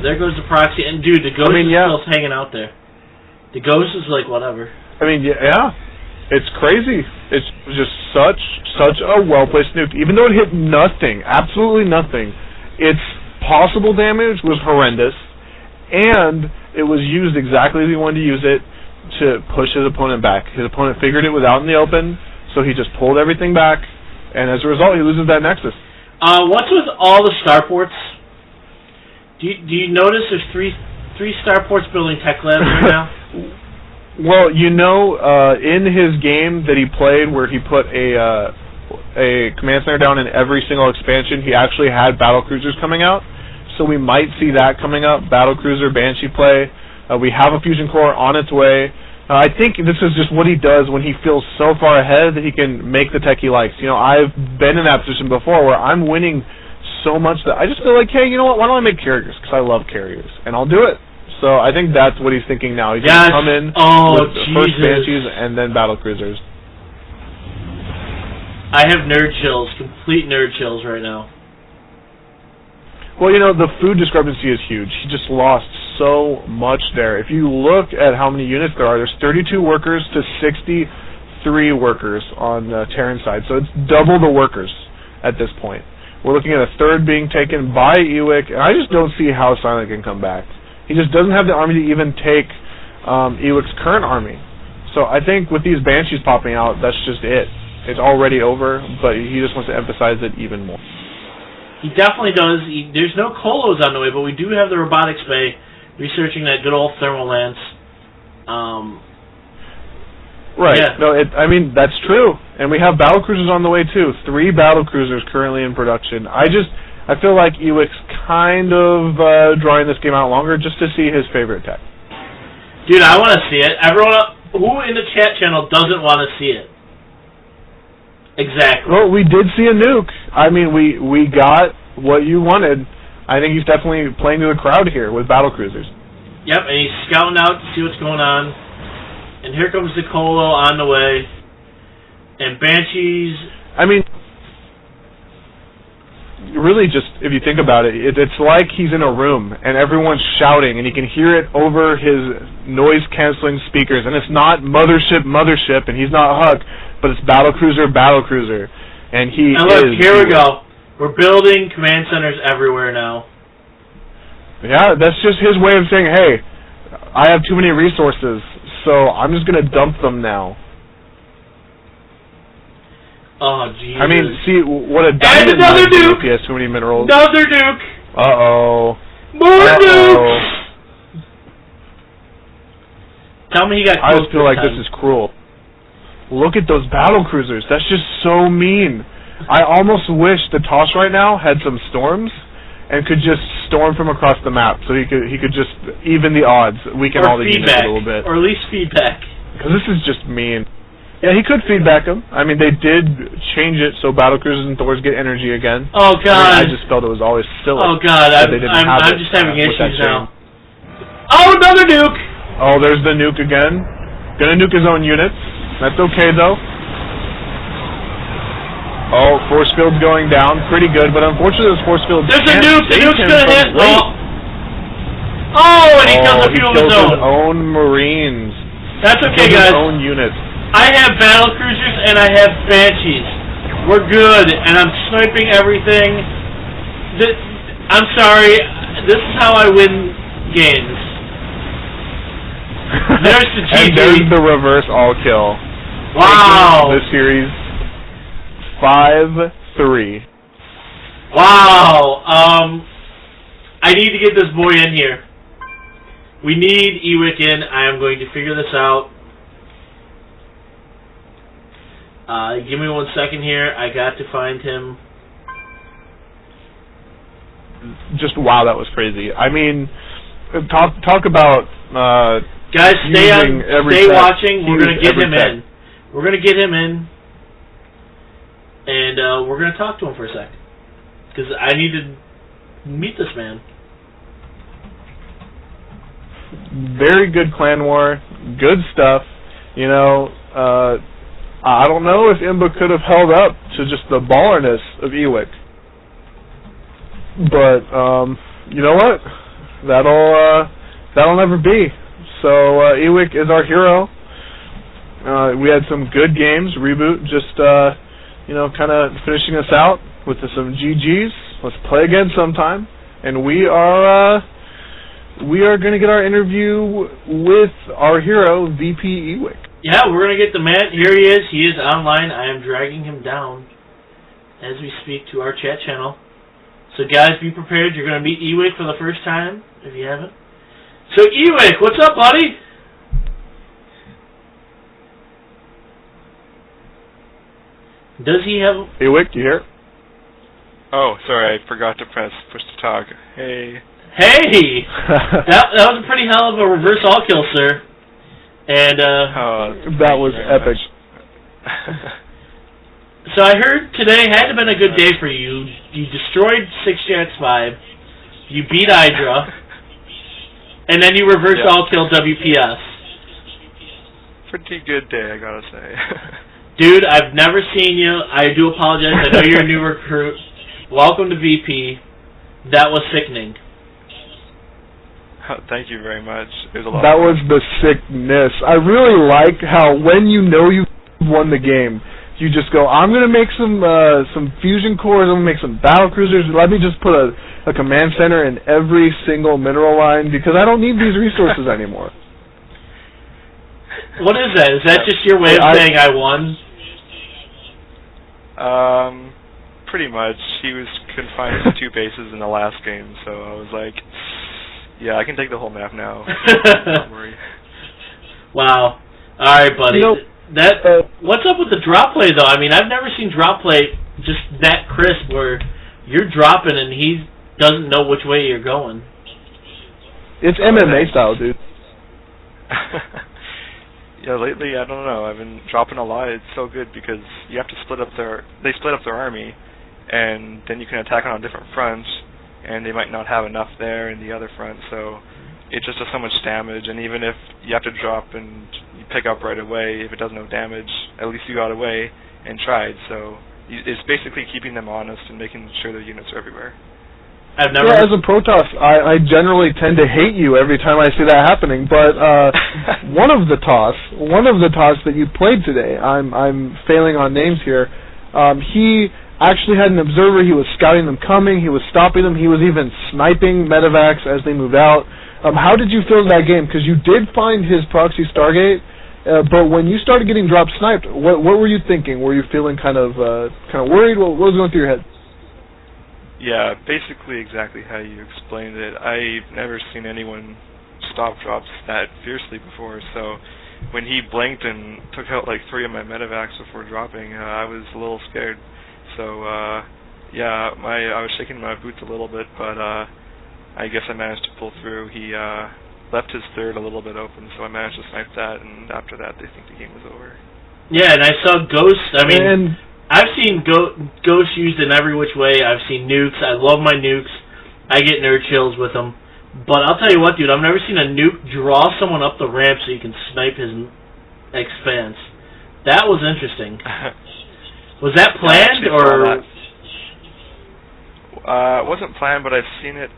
There goes the proxy. And, dude, the ghost is still hanging out there. The ghost is like, whatever. I mean, yeah. It's crazy. It's just such a well-placed nuke. Even though it hit nothing, absolutely nothing, its possible damage was horrendous, and it was used exactly as he wanted to use it to push his opponent back. His opponent figured it was out in the open, so he just pulled everything back, and as a result, he loses that Nexus. What's with all the starports? Do you notice there's three starports building tech labs right now? Well, you know, in his game that he played where he put a command center down in every single expansion, he actually had battlecruisers coming out. So we might see that coming up, battlecruiser, Banshee play. We have a fusion core on its way. I think this is just what he does when he feels so far ahead that he can make the tech he likes. You know, I've been in that position before where I'm winning so much that I just feel like, hey, you know what, why don't I make carriers? Because I love carriers, and I'll do it. So I think that's what he's thinking now. He's going to come in with the first Banshees and then battlecruisers. I have nerd chills, complete nerd chills right now. Well, you know, the food discrepancy is huge. He just lost so much there. If you look at how many units there are, there's 32 workers to 63 workers on the Terran side. So it's double the workers at this point. We're looking at a third being taken by Ewick, and I just don't see how Silent can come back. He just doesn't have the army to even take Ewick's current army. So I think with these Banshees popping out, that's just it. It's already over, but he just wants to emphasize it even more. He definitely does. There's no colos on the way, but we do have the robotics bay researching that good old thermal lance. Right. Yeah. No, I mean, that's true. And we have battlecruisers on the way, too. 3 battlecruisers currently in production. I feel like Ewick's kind of drawing this game out longer just to see his favorite tech. Dude, I want to see it. Everyone who in the chat channel doesn't want to see it? Exactly. Well, we did see a nuke. I mean, we got what you wanted. I think he's definitely playing to the crowd here with battlecruisers. Yep, and he's scouting out to see what's going on. And here comes the Colo on the way. And Banshees... I mean, really just, if you think about it, it's like he's in a room and everyone's shouting and he can hear it over his noise-canceling speakers. And it's not Mothership, and he's not Huck, but it's Battlecruiser. And he is... look, here we go. We're building command centers everywhere now. Yeah, that's just his way of saying, hey, I have too many resources, so I'm just going to dump them now. Oh, Jesus. I mean, see, what a diamond and another nuke! He has too many minerals. Another nuke! Uh-oh. More nukes! Tell me he got close. I just feel like this is cruel. Look at those battlecruisers. That's just so mean. I almost wish the Toss right now had some storms and could just storm from across the map, so he could just even the odds, weaken all the units a little bit. Or at least feedback. Because this is just mean. Yeah, he could feedback them. I mean, they did change it so battlecruisers and Thors get energy again. Oh, God. I just felt it was always silly. Oh, God. I'm just having issues now. Oh, another nuke! Oh, there's the nuke again. Gonna nuke his own units. That's okay, though. Oh, force field's going down. Pretty good, but unfortunately this force field There's a can't nuke! The nuke's gonna hit! Oh, and he kills a few of his own. His own Marines. That's okay, guys. His own units. I have battlecruisers and I have Banshees. We're good, and I'm sniping everything. I'm sorry. This is how I win games. There's the GG. And there's the reverse all kill. Wow. This series 5-3. Wow. I need to get this boy in here. We need Ewick in. I am going to figure this out. Give me 1 second here. I got to find him. just wow, that was crazy. I mean, talk about guys, stay watching. We're gonna get him tech. in. We're gonna get him in, and we're gonna talk to him for a sec because I need to meet this man. Very good clan war, good stuff. You know, I don't know if Imba could have held up to just the ballerness of Ewick. But you know what? That'll never be. So Ewick is our hero. We had some good games. Reboot just kind of finishing us out with some GGs. Let's play again sometime. And we are going to get our interview with our hero, VP Ewick. Yeah, we're going to get the man. Here he is. He is online. I am dragging him down as we speak to our chat channel. So guys, be prepared. You're going to meet Ewick for the first time, if you haven't. So Ewick, what's up, buddy? Does he have... Ewick, you here? Oh, sorry, I forgot to push to talk. Hey. Hey! that was a pretty hell of a reverse all kill, sir. And that was epic. So I heard today had to have been a good day for you. You destroyed 6-5, you beat Hydra, and then you reverse all kill WPS. Pretty good day, I gotta say. Dude, I've never seen you. I do apologize. I know you're a new recruit. Welcome to VP. That was sickening. Thank you very much. It was a lot. That was the sickness. I really like how when you know you've won the game, you just go, I'm going to make some fusion cores, I'm going to make some battle cruisers, let me just put a command center in every single mineral line because I don't need these resources anymore. What is that? Is that just your way of saying I won? Pretty much. He was confined to 2 bases in the last game, so I was like, yeah, I can take the whole map now. Don't worry. Wow. All right, buddy. You know, what's up with the drop play, though? I mean, I've never seen drop play just that crisp where you're dropping and he doesn't know which way you're going. It's MMA style, dude. Yeah, lately, I don't know. I've been dropping a lot. It's so good because you have to they split up their army, and then you can attack on different fronts, and they might not have enough there in the other front, so it just does so much damage, and even if you have to drop and you pick up right away, if it does no damage, at least you got away and tried, so it's basically keeping them honest and making sure their units are everywhere. I've never. Yeah, as a Protoss, I generally tend to hate you every time I see that happening. But one of the TOS that you played today, I'm failing on names here. He actually had an observer. He was scouting them coming. He was stopping them. He was even sniping medevacs as they moved out. How did you feel in that game? Because you did find his proxy Stargate, but when you started getting drop sniped, what were you thinking? Were you feeling kind of worried? What was going through your head? Yeah, basically exactly how you explained it. I've never seen anyone stop drops that fiercely before, so when he blinked and took out like 3 of my medevacs before dropping, I was a little scared. So, yeah, I was shaking my boots a little bit, but I guess I managed to pull through. He left his third a little bit open, so I managed to snipe that, and after that they think the game was over. Yeah, and I saw Ghost, I've seen Ghost used in every which way. I've seen nukes. I love my nukes. I get nerd chills with them. But I'll tell you what, dude, I've never seen a nuke draw someone up the ramp so you can snipe his expanse. That was interesting. Was that planned, or...? It wasn't planned, but I've seen it,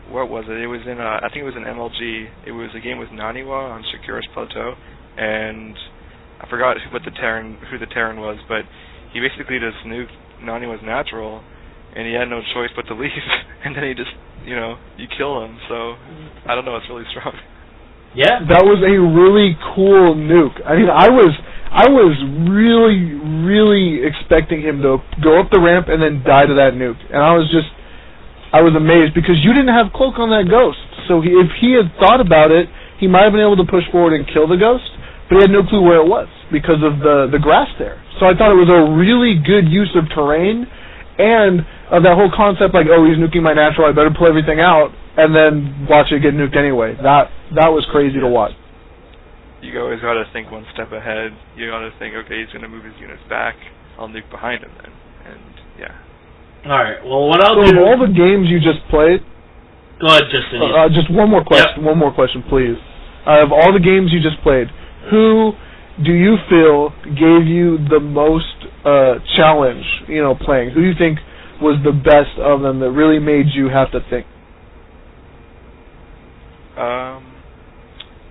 what was it? It was in, I think it was in MLG. It was a game with Naniwa on Shakira's Plateau, and I forgot who the Terran was, but he basically just nuked Naniwa's natural, and he had no choice but to leave, and then he just, you kill him, so, I don't know, it's really strong. Yeah. That was a really cool nuke. I mean, I was really, really expecting him to go up the ramp and then die to that nuke, and I was amazed, because you didn't have cloak on that Ghost, so if he had thought about it, he might have been able to push forward and kill the Ghost, but he had no clue where it was because of the grass there. So I thought it was a really good use of terrain, and that whole concept like, oh, he's nuking my natural, I better pull everything out, and then watch it get nuked anyway. That was crazy to watch. You always got to think one step ahead. You got to think, okay, he's going to move his units back. I'll nuke behind him then. And, yeah. All right. Well, what I'll do... Of all the games you just played... Go ahead, Justin. Just one more question. Yep. One more question, please. Of all the games you just played, who do you feel gave you the most challenge, playing? Who do you think was the best of them that really made you have to think?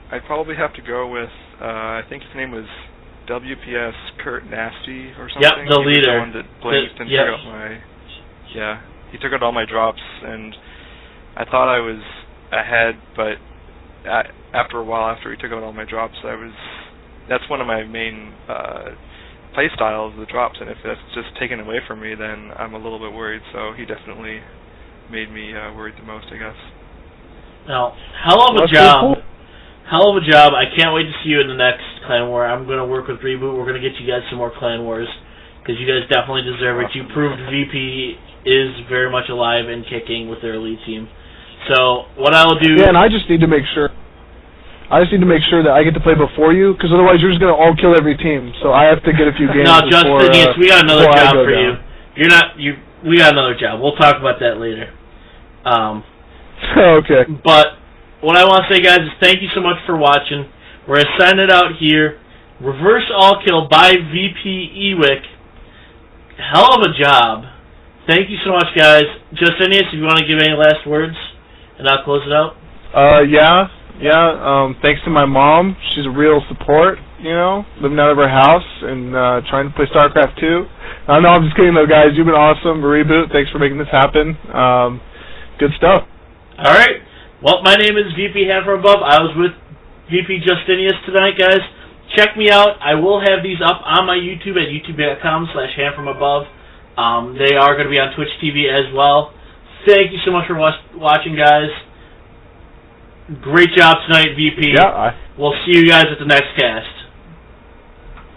I'd probably have to go with, I think his name was wPs Kurt Nasty or something. Yep, the leader. The one that blinked and took out my... Yeah, he took out all my drops, and I thought I was ahead, but after a while, after he took out all my drops, that's one of my main play styles, the drops, and if that's just taken away from me, then I'm a little bit worried, so he definitely made me worried the most, I guess. Now, hell of a job. Hell of a job. I can't wait to see you in the next Clan War. I'm going to work with Reboot. We're going to get you guys some more Clan Wars, because you guys definitely deserve it. You proved VP is very much alive and kicking with their elite team. So, what I'll do... Yeah, and I just need to make sure... that I get to play before you, because otherwise you're just going to all kill every team. So I have to get a few games No, before... Justin, yes, we got another job for down. you. We got another job. We'll talk about that later. Okay. But what I want to say, guys, is thank you so much for watching. We're going to sign it out here. Reverse all kill by VP Ewick. Hell of a job. Thank you so much, guys. Justinius, if you want to give any last words, and I'll close it out. Yeah. Thanks to my mom. She's a real support, living out of her house and trying to play StarCraft 2. No, I'm just kidding, though, guys. You've been awesome. Reboot, thanks for making this happen. Good stuff. All right. Well, my name is VP Handfromabov. I was with VP Justinius tonight, guys. Check me out. I will have these up on my YouTube at youtube.com/Handfromabov. They are going to be on Twitch TV as well. Thank you so much for watching, guys. Great job tonight, VP. Yeah. We'll see you guys at the next cast.